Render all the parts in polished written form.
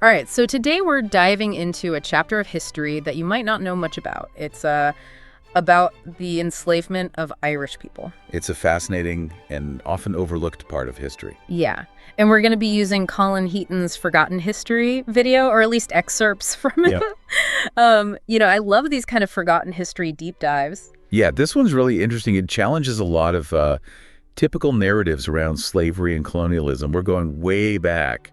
All right, so today we're diving into a chapter of history that you might not know much about. It's about the enslavement of Irish people. It's a fascinating and often overlooked part of history. Yeah, and we're going to be using Colin Heaton's Forgotten History video, or at least excerpts from it. Yep. I love these kind of forgotten history deep dives. Yeah, this one's really interesting. It challenges a lot of typical narratives around slavery and colonialism. We're going way back,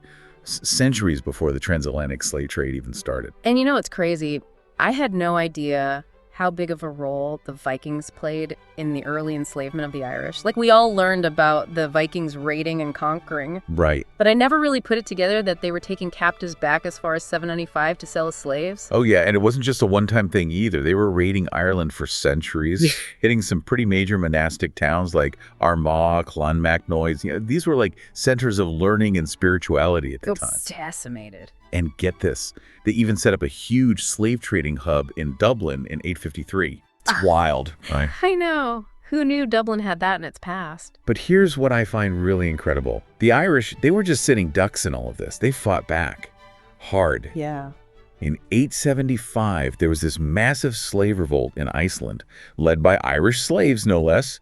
centuries before the transatlantic slave trade even started. And it's crazy. I had no idea how big of a role the Vikings played in the early enslavement of the Irish. Like, we all learned about the Vikings raiding and conquering. Right. But I never really put it together that they were taking captives back as far as 795 to sell as slaves. Oh, yeah, and it wasn't just a one-time thing either. They were raiding Ireland for centuries, hitting some pretty major monastic towns like Armagh, Clonmacnoise. These were like centers of learning and spirituality at the time. Decimated. And get this, they even set up a huge slave trading hub in Dublin in 853. It's wild, right? I know. Who knew Dublin had that in its past? But here's what I find really incredible. The Irish, they were just sitting ducks in all of this. They fought back hard. Yeah. In 875, there was this massive slave revolt in Iceland, led by Irish slaves, no less.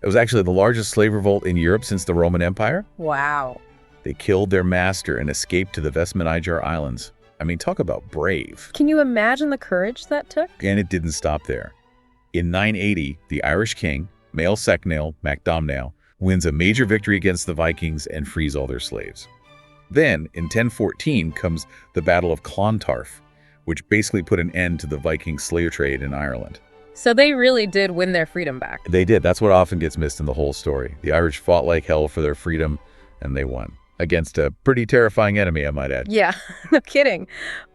It was actually the largest slave revolt in Europe since the Roman Empire. Wow. They killed their master and escaped to the Vestmannaeyjar Islands. I mean, talk about brave. Can you imagine the courage that took? And it didn't stop there. In 980, the Irish king, Mael Secnail Mac Domhnall, wins a major victory against the Vikings and frees all their slaves. Then, in 1014, comes the Battle of Clontarf, which basically put an end to the Viking slave trade in Ireland. So they really did win their freedom back. They did. That's what often gets missed in the whole story. The Irish fought like hell for their freedom, and they won. Against a pretty terrifying enemy, I might add. Yeah, no kidding.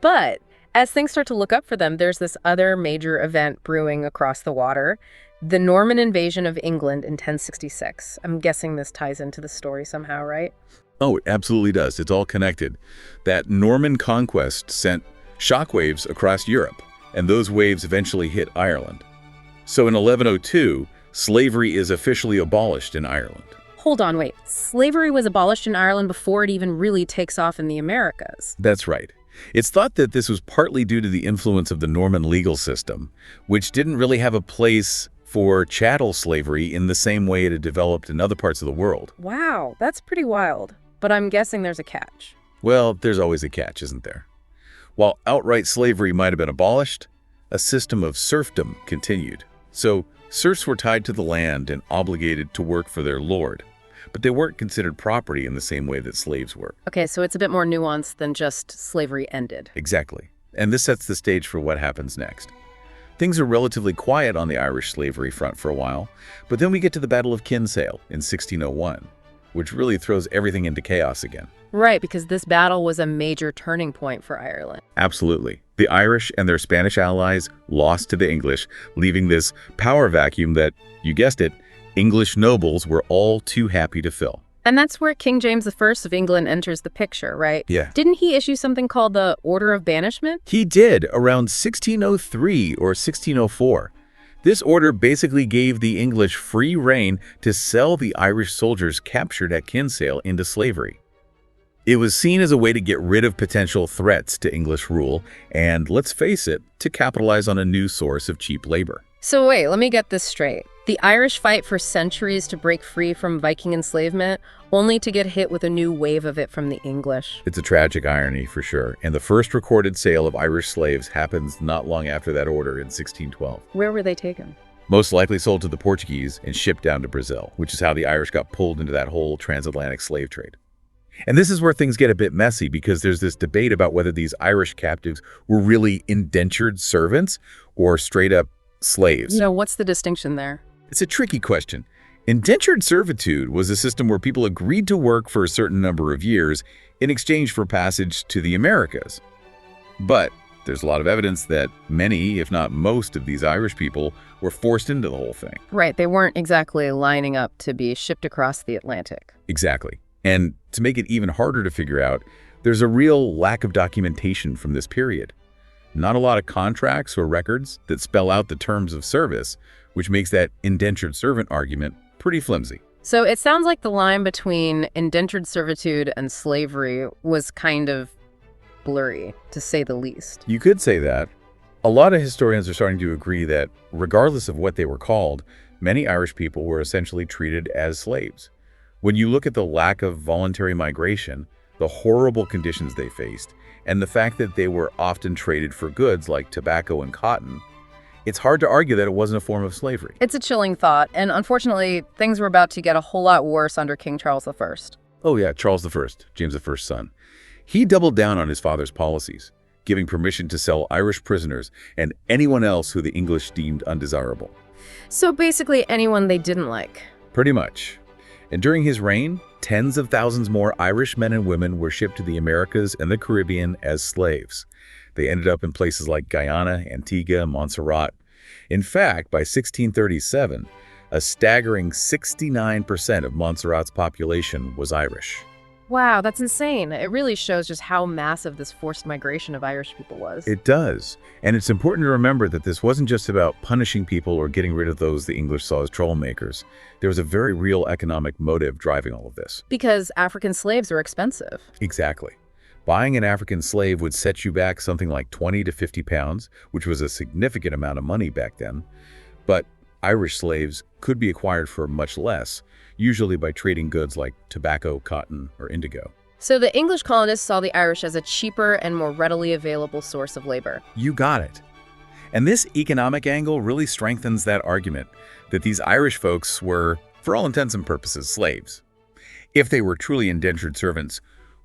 But as things start to look up for them, there's this other major event brewing across the water, the Norman invasion of England in 1066. I'm guessing this ties into the story somehow, right? Oh, it absolutely does. It's all connected. That Norman conquest sent shockwaves across Europe, and those waves eventually hit Ireland. So in 1102, slavery is officially abolished in Ireland. Hold on, wait. Slavery was abolished in Ireland before it even really takes off in the Americas. That's right. It's thought that this was partly due to the influence of the Norman legal system, which didn't really have a place for chattel slavery in the same way it had developed in other parts of the world. Wow, that's pretty wild. But I'm guessing there's a catch. Well, there's always a catch, isn't there? While outright slavery might have been abolished, a system of serfdom continued. So serfs were tied to the land and obligated to work for their lord. But they weren't considered property in the same way that slaves were. Okay, so it's a bit more nuanced than just slavery ended. Exactly. And this sets the stage for what happens next. Things are relatively quiet on the Irish slavery front for a while, but then we get to the Battle of Kinsale in 1601, which really throws everything into chaos again. Right, because this battle was a major turning point for Ireland. Absolutely. The Irish and their Spanish allies lost to the English, leaving this power vacuum that, you guessed it, English nobles were all too happy to fill. And that's where King James I of England enters the picture, right? Yeah. Didn't he issue something called the Order of Banishment? He did, around 1603 or 1604. This order basically gave the English free rein to sell the Irish soldiers captured at Kinsale into slavery. It was seen as a way to get rid of potential threats to English rule and, let's face it, to capitalize on a new source of cheap labor. So wait, let me get this straight. The Irish fight for centuries to break free from Viking enslavement, only to get hit with a new wave of it from the English. It's a tragic irony, for sure, and the first recorded sale of Irish slaves happens not long after that order in 1612. Where were they taken? Most likely sold to the Portuguese and shipped down to Brazil, which is how the Irish got pulled into that whole transatlantic slave trade. And this is where things get a bit messy, because there's this debate about whether these Irish captives were really indentured servants or straight-up slaves. So what's the distinction there? It's a tricky question. Indentured servitude was a system where people agreed to work for a certain number of years in exchange for passage to the Americas. But there's a lot of evidence that many, if not most, of these Irish people were forced into the whole thing. Right, they weren't exactly lining up to be shipped across the Atlantic. Exactly. And to make it even harder to figure out, there's a real lack of documentation from this period. Not a lot of contracts or records that spell out the terms of service, which makes that indentured servant argument pretty flimsy. So it sounds like the line between indentured servitude and slavery was kind of blurry, to say the least. You could say that. A lot of historians are starting to agree that, regardless of what they were called, many Irish people were essentially treated as slaves. When you look at the lack of voluntary migration, the horrible conditions they faced, and the fact that they were often traded for goods like tobacco and cotton, it's hard to argue that it wasn't a form of slavery. It's a chilling thought, and unfortunately, things were about to get a whole lot worse under King Charles I. Oh yeah, Charles I, James I's son. He doubled down on his father's policies, giving permission to sell Irish prisoners and anyone else who the English deemed undesirable. So basically anyone they didn't like. Pretty much. And during his reign, tens of thousands more Irish men and women were shipped to the Americas and the Caribbean as slaves. They ended up in places like Guyana, Antigua, Montserrat. In fact, by 1637, a staggering 69% of Montserrat's population was Irish. Wow, that's insane. It really shows just how massive this forced migration of Irish people was. It does. And it's important to remember that this wasn't just about punishing people or getting rid of those the English saw as troublemakers. There was a very real economic motive driving all of this. Because African slaves were expensive. Exactly. Buying an African slave would set you back something like 20 to 50 pounds, which was a significant amount of money back then. But Irish slaves could be acquired for much less, usually by trading goods like tobacco, cotton, or indigo. So the English colonists saw the Irish as a cheaper and more readily available source of labor. You got it. And this economic angle really strengthens that argument that these Irish folks were, for all intents and purposes, slaves. If they were truly indentured servants,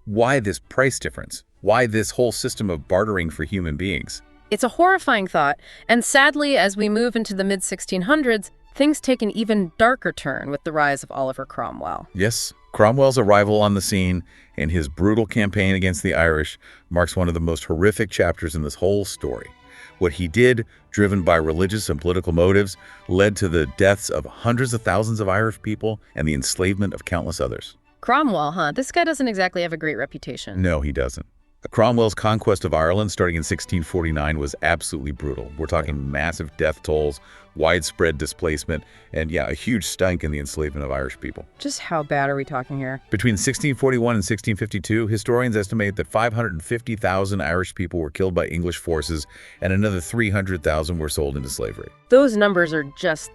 why this price difference? Why this whole system of bartering for human beings? It's a horrifying thought, and sadly, as we move into the mid-1600s, things take an even darker turn with the rise of Oliver Cromwell. Yes, Cromwell's arrival on the scene and his brutal campaign against the Irish marks one of the most horrific chapters in this whole story. What he did, driven by religious and political motives, led to the deaths of hundreds of thousands of Irish people and the enslavement of countless others. Cromwell, huh? This guy doesn't exactly have a great reputation. No, he doesn't. Cromwell's conquest of Ireland starting in 1649 was absolutely brutal. We're talking massive death tolls, widespread displacement, and yeah, a huge stank in the enslavement of Irish people. Just how bad are we talking here? Between 1641 and 1652, historians estimate that 550,000 Irish people were killed by English forces and another 300,000 were sold into slavery. Those numbers are just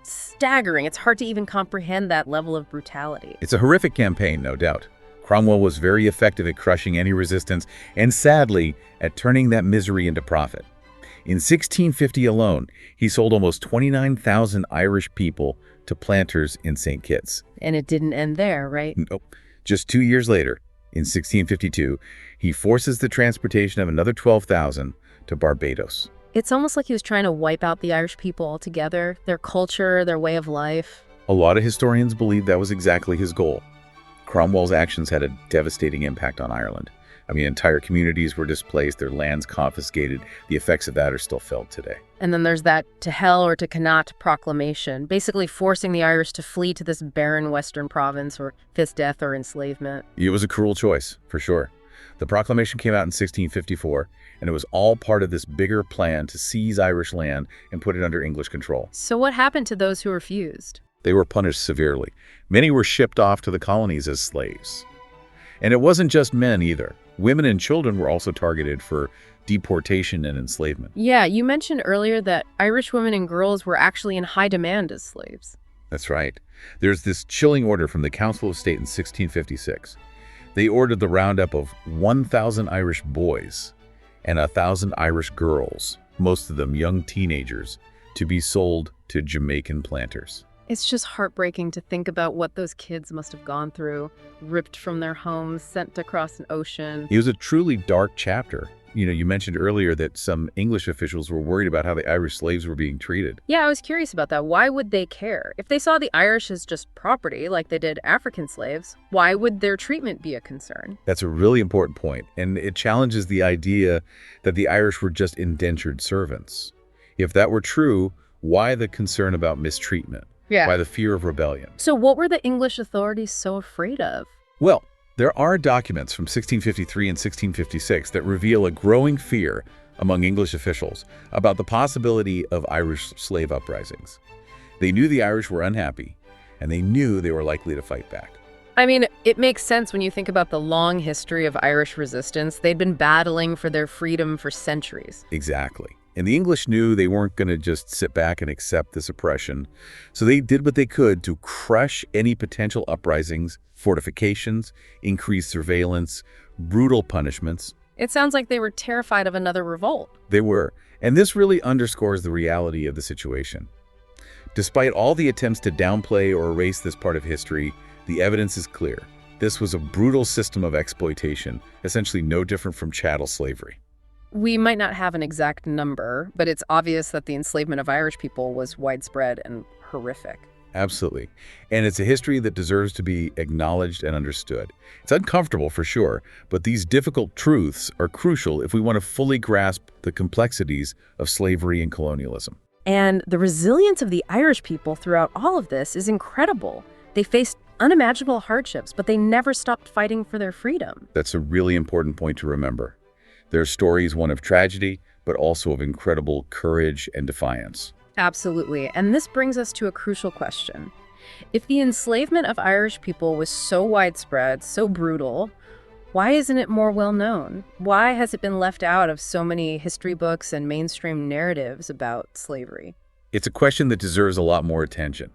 staggering. It's hard to even comprehend that level of brutality. It's a horrific campaign, no doubt. Cromwell was very effective at crushing any resistance and, sadly, at turning that misery into profit. In 1650 alone, he sold almost 29,000 Irish people to planters in St. Kitts. And it didn't end there, right? Nope. Just 2 years later, in 1652, he forces the transportation of another 12,000 to Barbados. It's almost like he was trying to wipe out the Irish people altogether, their culture, their way of life. A lot of historians believe that was exactly his goal. Cromwell's actions had a devastating impact on Ireland. I mean, entire communities were displaced, their lands confiscated. The effects of that are still felt today. And then there's that to hell or to cannot proclamation, basically forcing the Irish to flee to this barren western province or face death or enslavement. It was a cruel choice, for sure. The proclamation came out in 1654, and it was all part of this bigger plan to seize Irish land and put it under English control. So what happened to those who refused? They were punished severely. Many were shipped off to the colonies as slaves. And it wasn't just men either. Women and children were also targeted for deportation and enslavement. Yeah, you mentioned earlier that Irish women and girls were actually in high demand as slaves. That's right. There's this chilling order from the Council of State in 1656. They ordered the roundup of 1,000 Irish boys and 1,000 Irish girls, most of them young teenagers, to be sold to Jamaican planters. It's just heartbreaking to think about what those kids must have gone through, ripped from their homes, sent across an ocean. It was a truly dark chapter. You know, you mentioned earlier that some English officials were worried about how the Irish slaves were being treated. Yeah, I was curious about that. Why would they care? If they saw the Irish as just property, like they did African slaves, why would their treatment be a concern? That's a really important point, and it challenges the idea that the Irish were just indentured servants. If that were true, why the concern about mistreatment? Yeah. Why the fear of rebellion? So what were the English authorities so afraid of? Well, there are documents from 1653 and 1656 that reveal a growing fear among English officials about the possibility of Irish slave uprisings. They knew the Irish were unhappy, and they knew they were likely to fight back. I mean, it makes sense when you think about the long history of Irish resistance. They'd been battling for their freedom for centuries. Exactly. And the English knew they weren't going to just sit back and accept this oppression. So they did what they could to crush any potential uprisings, fortifications, increased surveillance, brutal punishments. It sounds like they were terrified of another revolt. They were. And this really underscores the reality of the situation. Despite all the attempts to downplay or erase this part of history, the evidence is clear. This was a brutal system of exploitation, essentially no different from chattel slavery. We might not have an exact number, but it's obvious that the enslavement of Irish people was widespread and horrific. Absolutely. And it's a history that deserves to be acknowledged and understood. It's uncomfortable for sure, but these difficult truths are crucial if we want to fully grasp the complexities of slavery and colonialism. And the resilience of the Irish people throughout all of this is incredible. They faced unimaginable hardships, but they never stopped fighting for their freedom. That's a really important point to remember. Their story is one of tragedy, but also of incredible courage and defiance. Absolutely. And this brings us to a crucial question. If the enslavement of Irish people was so widespread, so brutal, why isn't it more well known? Why has it been left out of so many history books and mainstream narratives about slavery? It's a question that deserves a lot more attention.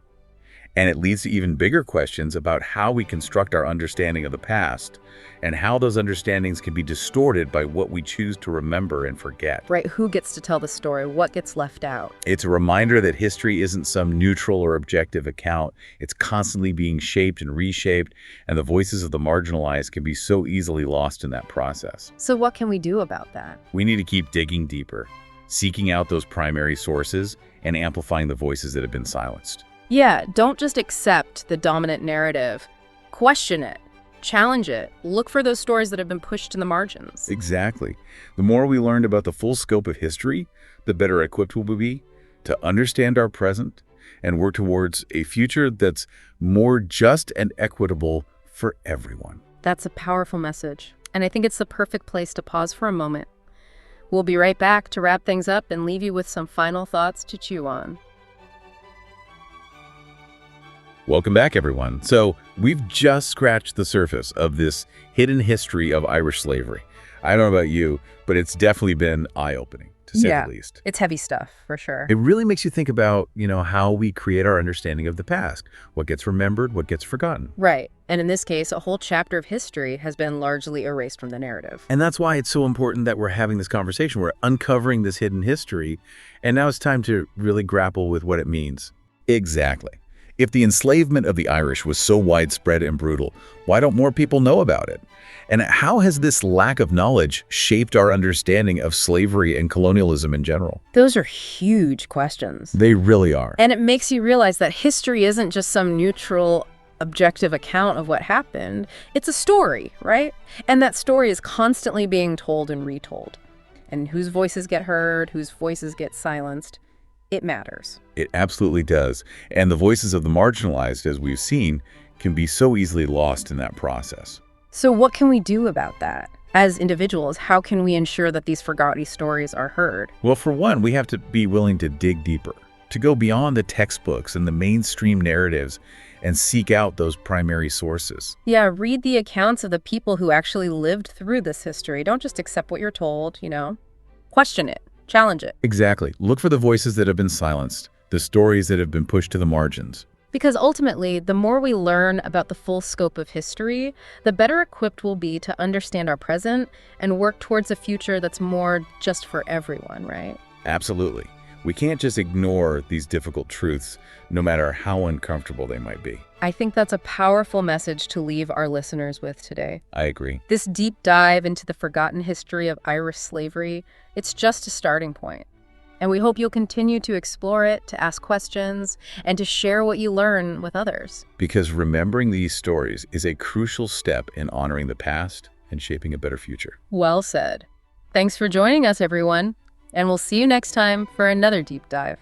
And it leads to even bigger questions about how we construct our understanding of the past and how those understandings can be distorted by what we choose to remember and forget. Right, who gets to tell the story? What gets left out? It's a reminder that history isn't some neutral or objective account. It's constantly being shaped and reshaped, and the voices of the marginalized can be so easily lost in that process. So what can we do about that? We need to keep digging deeper, seeking out those primary sources and amplifying the voices that have been silenced. Yeah, don't just accept the dominant narrative. Question it. Challenge it. Look for those stories that have been pushed to the margins. Exactly. The more we learn about the full scope of history, the better equipped we'll be to understand our present and work towards a future that's more just and equitable for everyone. That's a powerful message. And I think it's the perfect place to pause for a moment. We'll be right back to wrap things up and leave you with some final thoughts to chew on. Welcome back, everyone. So we've just scratched the surface of this hidden history of Irish slavery. I don't know about you, but it's definitely been eye-opening, to say the least. It's heavy stuff, for sure. It really makes you think about, how we create our understanding of the past, what gets remembered, what gets forgotten. Right. And in this case, a whole chapter of history has been largely erased from the narrative. And that's why it's so important that we're having this conversation. We're uncovering this hidden history, and now it's time to really grapple with what it means. Exactly. If the enslavement of the Irish was so widespread and brutal, why don't more people know about it? And how has this lack of knowledge shaped our understanding of slavery and colonialism in general? Those are huge questions. They really are. And it makes you realize that history isn't just some neutral, objective account of what happened. It's a story, right? And that story is constantly being told and retold. And whose voices get heard, whose voices get silenced. It matters. It absolutely does. And the voices of the marginalized, as we've seen, can be so easily lost in that process. So what can we do about that? As individuals, how can we ensure that these forgotten stories are heard? Well, for one, we have to be willing to dig deeper, to go beyond the textbooks and the mainstream narratives and seek out those primary sources. Yeah, read the accounts of the people who actually lived through this history. Don't just accept what you're told, Question it. Challenge it. Exactly. Look for the voices that have been silenced, the stories that have been pushed to the margins. Because ultimately, the more we learn about the full scope of history, the better equipped we'll be to understand our present and work towards a future that's more just for everyone, right? Absolutely. We can't just ignore these difficult truths, no matter how uncomfortable they might be. I think that's a powerful message to leave our listeners with today. I agree. This deep dive into the forgotten history of Irish slavery, it's just a starting point. And we hope you'll continue to explore it, to ask questions, and to share what you learn with others. Because remembering these stories is a crucial step in honoring the past and shaping a better future. Well said. Thanks for joining us, everyone. And we'll see you next time for another deep dive.